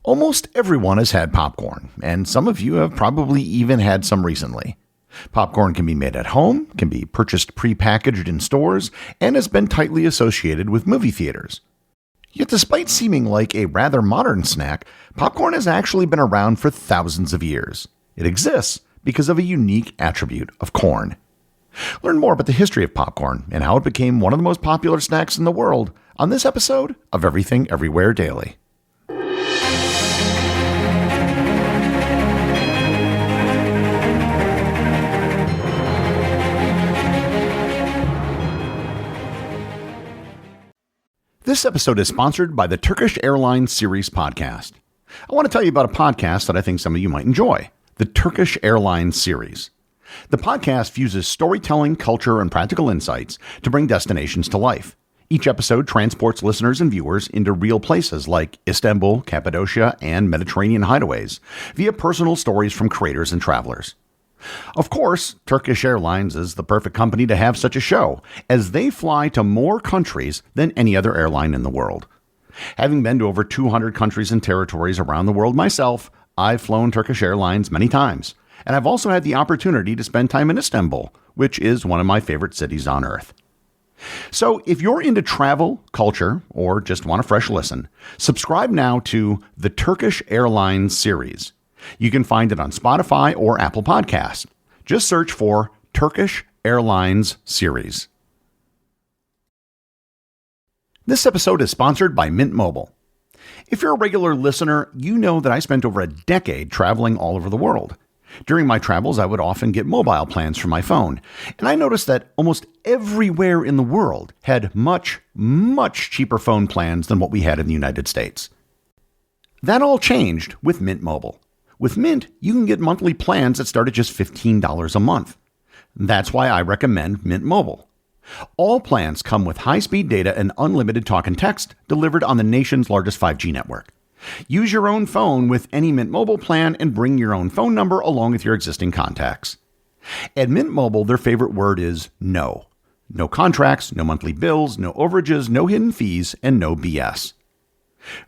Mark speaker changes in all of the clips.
Speaker 1: Almost everyone has had popcorn, and some of you have probably even had some recently. Popcorn can be made at home, can be purchased pre-packaged in stores, and has been tightly associated with movie theaters. Yet despite seeming like a rather modern snack, popcorn has actually been around for thousands of years. It exists because of a unique attribute of corn. Learn more about the history of popcorn and how it became one of the most popular snacks in the world on this episode of Everything Everywhere Daily. This episode is sponsored by the Turkish Airlines Series podcast. I want to tell you about a podcast that I think some of you might enjoy, the Turkish Airlines Series. The podcast fuses storytelling, culture, and practical insights to bring destinations to life. Each episode transports listeners and viewers into real places like Istanbul, Cappadocia, and Mediterranean hideaways via personal stories from creators and travelers. Of course, Turkish Airlines is the perfect company to have such a show, as they fly to more countries than any other airline in the world. Having been to over 200 countries and territories around the world myself, I've flown Turkish Airlines many times, and I've also had the opportunity to spend time in Istanbul, which is one of my favorite cities on earth. So if you're into travel, culture, or just want a fresh listen, subscribe now to the Turkish Airlines Series. You can find it on Spotify or Apple Podcasts. Just search for Turkish Airlines Series. This episode is sponsored by Mint Mobile. If you're a regular listener, you know that I spent over a decade traveling all over the world. During my travels, I would often get mobile plans from my phone, and I noticed that almost everywhere in the world had much, much cheaper phone plans than what we had in the United States. That all changed with Mint Mobile. With Mint, you can get monthly plans that start at just $15 a month. That's why I recommend Mint Mobile. All plans come with high-speed data and unlimited talk and text delivered on the nation's largest 5G network. Use your own phone with any Mint Mobile plan and bring your own phone number along with your existing contacts. At Mint Mobile, their favorite word is no. No contracts, no monthly bills, no overages, no hidden fees, and no BS.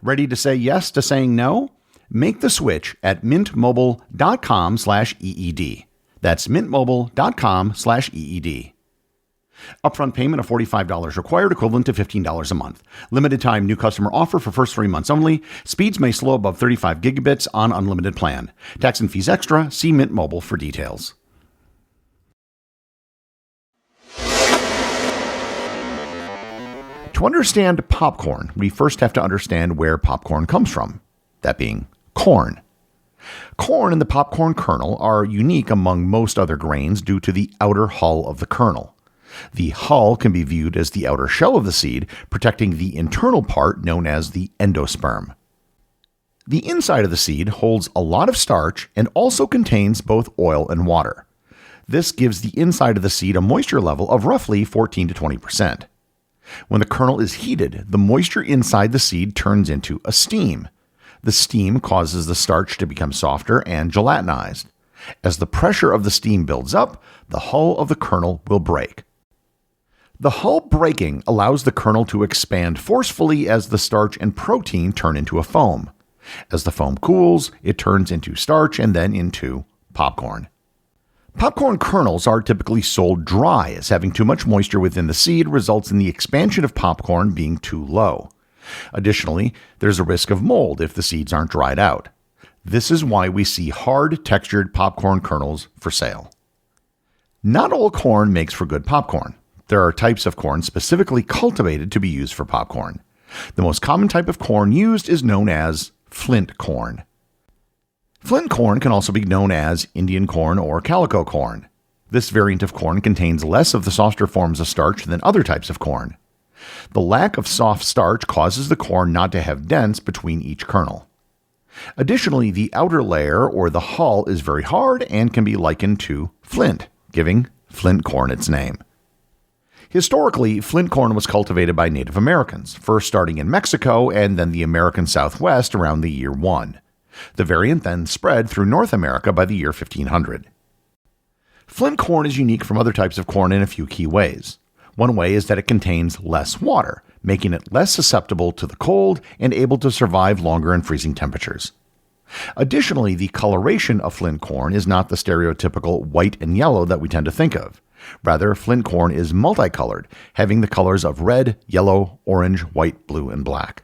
Speaker 1: Ready to say yes to saying no? Make the switch at mintmobile.com/EED. That's mintmobile.com/EED. Upfront payment of $45 required, equivalent to $15 a month. Limited time new customer offer for first 3 months only. Speeds may slow above 35 gigabits on unlimited plan. Tax and fees extra. See Mint Mobile for details. To understand popcorn, we first have to understand where popcorn comes from, that being corn. Corn and the popcorn kernel are unique among most other grains due to the outer hull of the kernel. The hull can be viewed as the outer shell of the seed, protecting the internal part known as the endosperm. The inside of the seed holds a lot of starch and also contains both oil and water. This gives the inside of the seed a moisture level of roughly 14 to 20%. When the kernel is heated, the moisture inside the seed turns into a steam. The steam causes the starch to become softer and gelatinized. As the pressure of the steam builds up, the hull of the kernel will break. The hull breaking allows the kernel to expand forcefully as the starch and protein turn into a foam. As the foam cools, it turns into starch and then into popcorn. Popcorn kernels are typically sold dry, as having too much moisture within the seed results in the expansion of popcorn being too low. Additionally, there's a risk of mold if the seeds aren't dried out. This is why we see hard, textured popcorn kernels for sale. Not all corn makes for good popcorn. There are types of corn specifically cultivated to be used for popcorn. The most common type of corn used is known as flint corn. Flint corn can also be known as Indian corn or calico corn. This variant of corn contains less of the softer forms of starch than other types of corn. The lack of soft starch causes the corn not to have dents between each kernel. Additionally, the outer layer or the hull is very hard and can be likened to flint, giving flint corn its name. Historically, flint corn was cultivated by Native Americans, first starting in Mexico and then the American Southwest around the year 1. The variant then spread through North America by the year 1500. Flint corn is unique from other types of corn in a few key ways. One way is that it contains less water, making it less susceptible to the cold and able to survive longer in freezing temperatures. Additionally, the coloration of flint corn is not the stereotypical white and yellow that we tend to think of. Rather, flint corn is multicolored, having the colors of red, yellow, orange, white, blue, and black.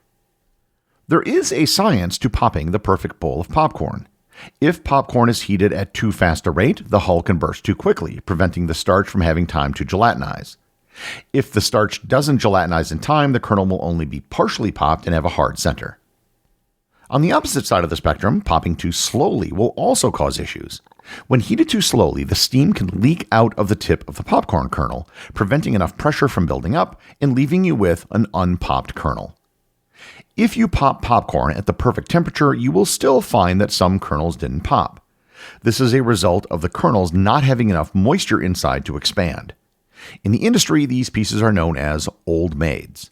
Speaker 1: There is a science to popping the perfect bowl of popcorn. If popcorn is heated at too fast a rate, the hull can burst too quickly, preventing the starch from having time to gelatinize. If the starch doesn't gelatinize in time, the kernel will only be partially popped and have a hard center. On the opposite side of the spectrum, popping too slowly will also cause issues. When heated too slowly, the steam can leak out of the tip of the popcorn kernel, preventing enough pressure from building up and leaving you with an unpopped kernel. If you pop popcorn at the perfect temperature, you will still find that some kernels didn't pop. This is a result of the kernels not having enough moisture inside to expand. In the industry, these pieces are known as old maids.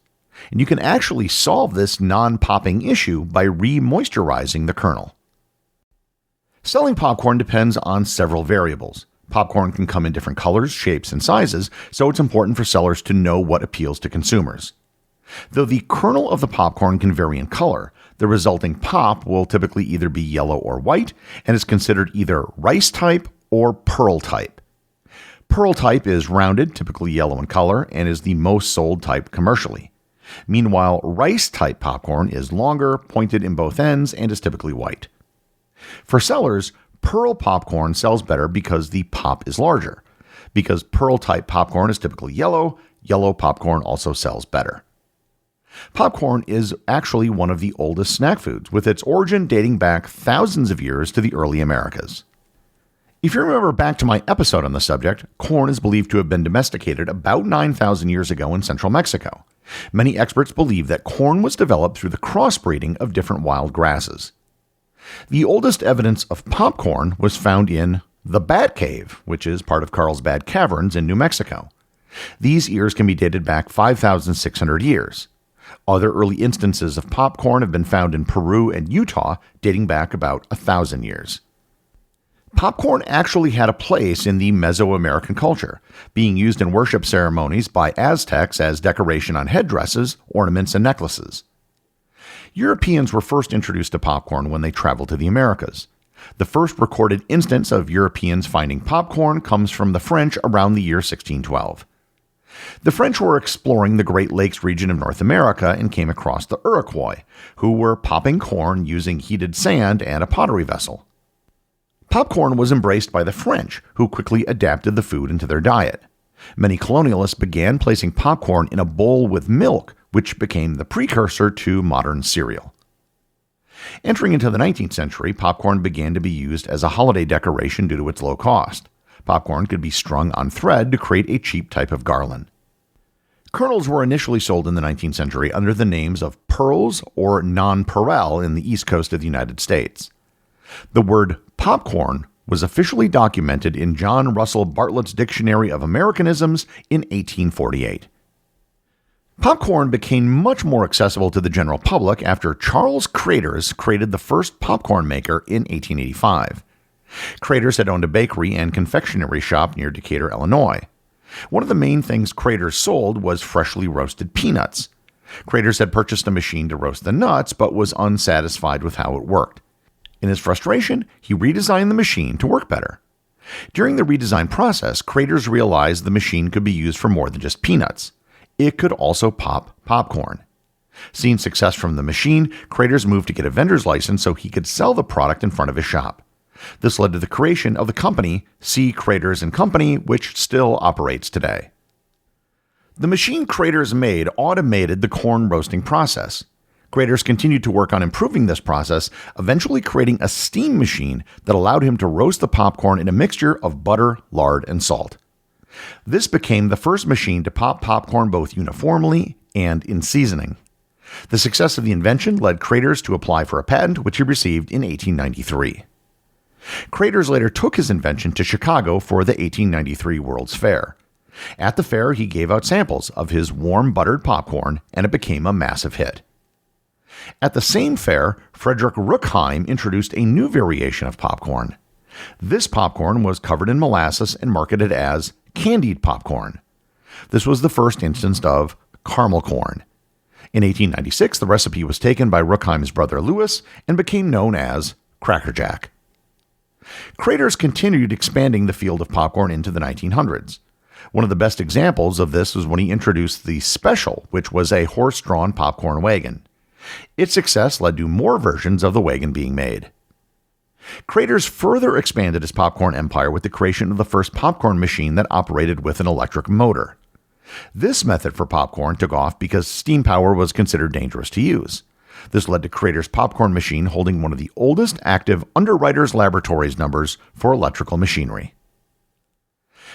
Speaker 1: And you can actually solve this non-popping issue by re-moisturizing the kernel. Selling popcorn depends on several variables. Popcorn can come in different colors, shapes, and sizes, so it's important for sellers to know what appeals to consumers. Though the kernel of the popcorn can vary in color, the resulting pop will typically either be yellow or white and is considered either rice type or pearl type. Pearl type is rounded, typically yellow in color, and is the most sold type commercially. Meanwhile, rice-type popcorn is longer, pointed in both ends, and is typically white. For sellers, pearl popcorn sells better because the pop is larger. Because pearl-type popcorn is typically yellow, yellow popcorn also sells better. Popcorn is actually one of the oldest snack foods, with its origin dating back thousands of years to the early Americas. If you remember back to my episode on the subject, corn is believed to have been domesticated about 9,000 years ago in central Mexico. Many experts believe that corn was developed through the crossbreeding of different wild grasses. The oldest evidence of popcorn was found in the Bat Cave, which is part of Carlsbad Caverns in New Mexico. These ears can be dated back 5,600 years. Other early instances of popcorn have been found in Peru and Utah, dating back about 1,000 years. Popcorn actually had a place in the Mesoamerican culture, being used in worship ceremonies by Aztecs as decoration on headdresses, ornaments, and necklaces. Europeans were first introduced to popcorn when they traveled to the Americas. The first recorded instance of Europeans finding popcorn comes from the French around the year 1612. The French were exploring the Great Lakes region of North America and came across the Iroquois, who were popping corn using heated sand and a pottery vessel. Popcorn was embraced by the French, who quickly adapted the food into their diet. Many colonialists began placing popcorn in a bowl with milk, which became the precursor to modern cereal. Entering into the 19th century, popcorn began to be used as a holiday decoration due to its low cost. Popcorn could be strung on thread to create a cheap type of garland. Kernels were initially sold in the 19th century under the names of pearls or nonpareil in the east coast of the United States. The word popcorn was officially documented in John Russell Bartlett's Dictionary of Americanisms in 1848. Popcorn became much more accessible to the general public after Charles Craters created the first popcorn maker in 1885. Craters had owned a bakery and confectionery shop near Decatur, Illinois. One of the main things Craters sold was freshly roasted peanuts. Craters had purchased a machine to roast the nuts, but was unsatisfied with how it worked. In his frustration, he redesigned the machine to work better. During the redesign process, Craters realized the machine could be used for more than just peanuts. It could also pop popcorn. Seeing success from the machine, Craters moved to get a vendor's license so he could sell the product in front of his shop. This led to the creation of the company C. Craters & Company, which still operates today. The machine Craters made automated the corn roasting process. Craters continued to work on improving this process, eventually creating a steam machine that allowed him to roast the popcorn in a mixture of butter, lard, and salt. This became the first machine to pop popcorn both uniformly and in seasoning. The success of the invention led Craters to apply for a patent, which he received in 1893. Craters later took his invention to Chicago for the 1893 World's Fair. At the fair, he gave out samples of his warm buttered popcorn, and it became a massive hit. At the same fair, Frederick Ruckheim introduced a new variation of popcorn. This popcorn was covered in molasses and marketed as candied popcorn. This was the first instance of caramel corn. In 1896, the recipe was taken by Ruckheim's brother Louis and became known as Cracker Jack. Creators continued expanding the field of popcorn into the 1900s. One of the best examples of this was when he introduced the Special, which was a horse-drawn popcorn wagon. Its success led to more versions of the wagon being made. Creators further expanded his popcorn empire with the creation of the first popcorn machine that operated with an electric motor. This method for popcorn took off because steam power was considered dangerous to use. This led to Creator's popcorn machine holding one of the oldest active Underwriters Laboratories numbers for electrical machinery.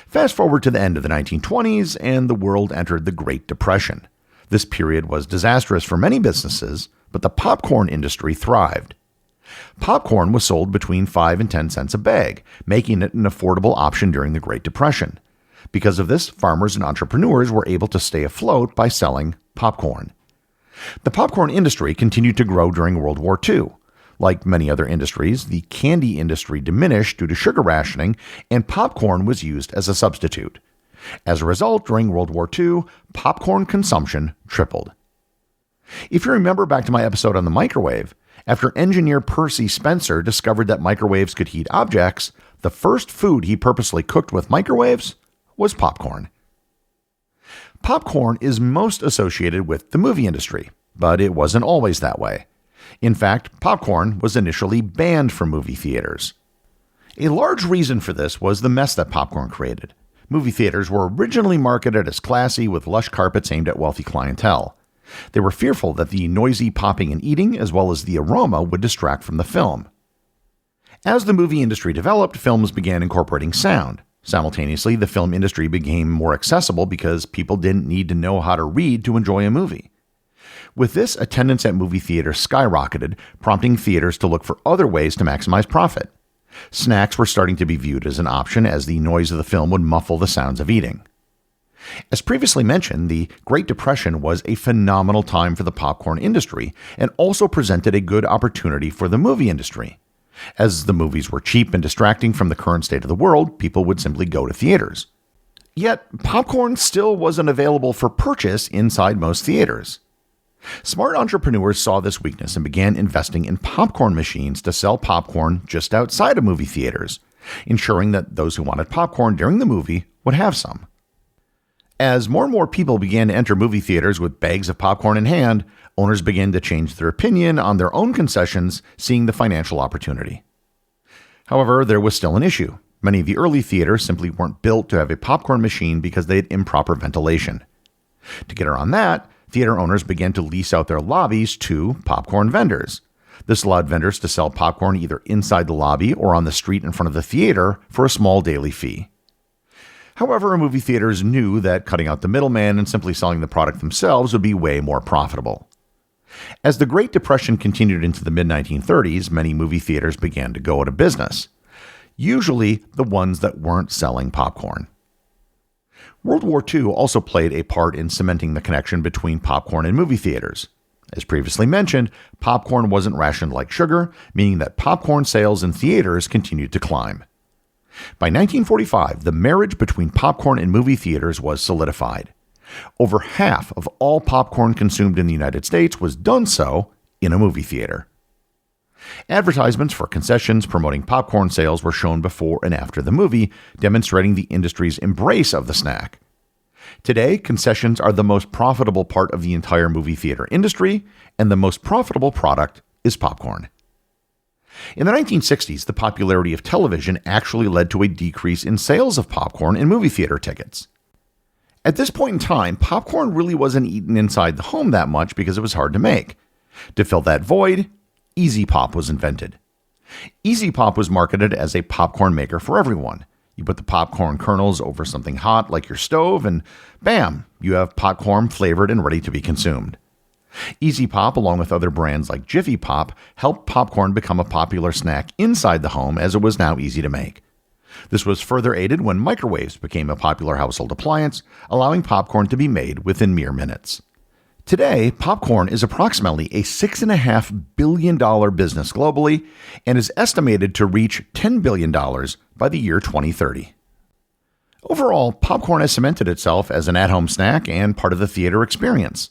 Speaker 1: Fast forward to the end of the 1920s, and the world entered the Great Depression. This period was disastrous for many businesses, but the popcorn industry thrived. Popcorn was sold between 5 and 10 cents a bag, making it an affordable option during the Great Depression. Because of this, farmers and entrepreneurs were able to stay afloat by selling popcorn. The popcorn industry continued to grow during World War II. Like many other industries, the candy industry diminished due to sugar rationing, and popcorn was used as a substitute. As a result, during World War II, popcorn consumption tripled. If you remember back to my episode on the microwave, after engineer Percy Spencer discovered that microwaves could heat objects, the first food he purposely cooked with microwaves was popcorn. Popcorn is most associated with the movie industry, but it wasn't always that way. In fact, popcorn was initially banned from movie theaters. A large reason for this was the mess that popcorn created. Movie theaters were originally marketed as classy with lush carpets aimed at wealthy clientele. They were fearful that the noisy popping and eating, as well as the aroma, would distract from the film. As the movie industry developed, films began incorporating sound. Simultaneously, the film industry became more accessible because people didn't need to know how to read to enjoy a movie. With this, attendance at movie theaters skyrocketed, prompting theaters to look for other ways to maximize profit. Snacks were starting to be viewed as an option, as the noise of the film would muffle the sounds of eating. As previously mentioned, the Great Depression was a phenomenal time for the popcorn industry and also presented a good opportunity for the movie industry. As the movies were cheap and distracting from the current state of the world, people would simply go to theaters. Yet, popcorn still wasn't available for purchase inside most theaters. Smart entrepreneurs saw this weakness and began investing in popcorn machines to sell popcorn just outside of movie theaters, ensuring that those who wanted popcorn during the movie would have some. As more and more people began to enter movie theaters with bags of popcorn in hand, owners began to change their opinion on their own concessions, seeing the financial opportunity. However, there was still an issue. Many of the early theaters simply weren't built to have a popcorn machine because they had improper ventilation. To get around that, theater owners began to lease out their lobbies to popcorn vendors. This allowed vendors to sell popcorn either inside the lobby or on the street in front of the theater for a small daily fee. However, movie theaters knew that cutting out the middleman and simply selling the product themselves would be way more profitable. As the Great Depression continued into the mid-1930s, many movie theaters began to go out of business, usually the ones that weren't selling popcorn. World War II also played a part in cementing the connection between popcorn and movie theaters. As previously mentioned, popcorn wasn't rationed like sugar, meaning that popcorn sales in theaters continued to climb. By 1945, the marriage between popcorn and movie theaters was solidified. Over half of all popcorn consumed in the United States was done so in a movie theater. Advertisements for concessions promoting popcorn sales were shown before and after the movie, demonstrating the industry's embrace of the snack. Today, concessions are the most profitable part of the entire movie theater industry, and the most profitable product is popcorn. In the 1960s, the popularity of television actually led to a decrease in sales of popcorn and movie theater tickets. At this point in time, popcorn really wasn't eaten inside the home that much because it was hard to make. To fill that void, Easy Pop was invented. Easy Pop was marketed as a popcorn maker for everyone. You put the popcorn kernels over something hot like your stove and bam, you have popcorn flavored and ready to be consumed. Easy Pop, along with other brands like Jiffy Pop, helped popcorn become a popular snack inside the home as it was now easy to make. This was further aided when microwaves became a popular household appliance, allowing popcorn to be made within mere minutes. Today, popcorn is approximately a $6.5 billion business globally and is estimated to reach $10 billion by the year 2030. Overall, popcorn has cemented itself as an at-home snack and part of the theater experience.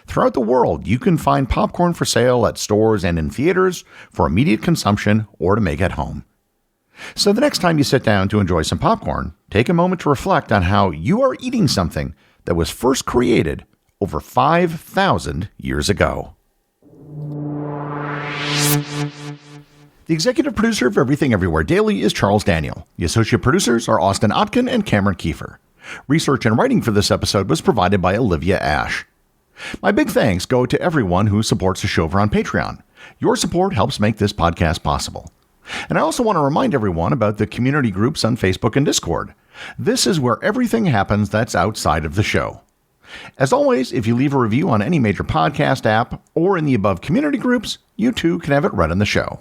Speaker 1: Throughout the world, you can find popcorn for sale at stores and in theaters for immediate consumption or to make at home. So the next time you sit down to enjoy some popcorn, take a moment to reflect on how you are eating something that was first created over 5,000 years ago. The executive producer of Everything Everywhere Daily is Charles Daniel. The associate producers are Austin Oetken and Cameron Kieffer. Research and writing for this episode was provided by Olivia Ash. My big thanks go to everyone who supports the show over on Patreon. Your support helps make this podcast possible. And I also want to remind everyone about the community groups on Facebook and Discord. This is where everything happens that's outside of the show. As always, if you leave a review on any major podcast app or in the above community groups, you too can have it read on the show.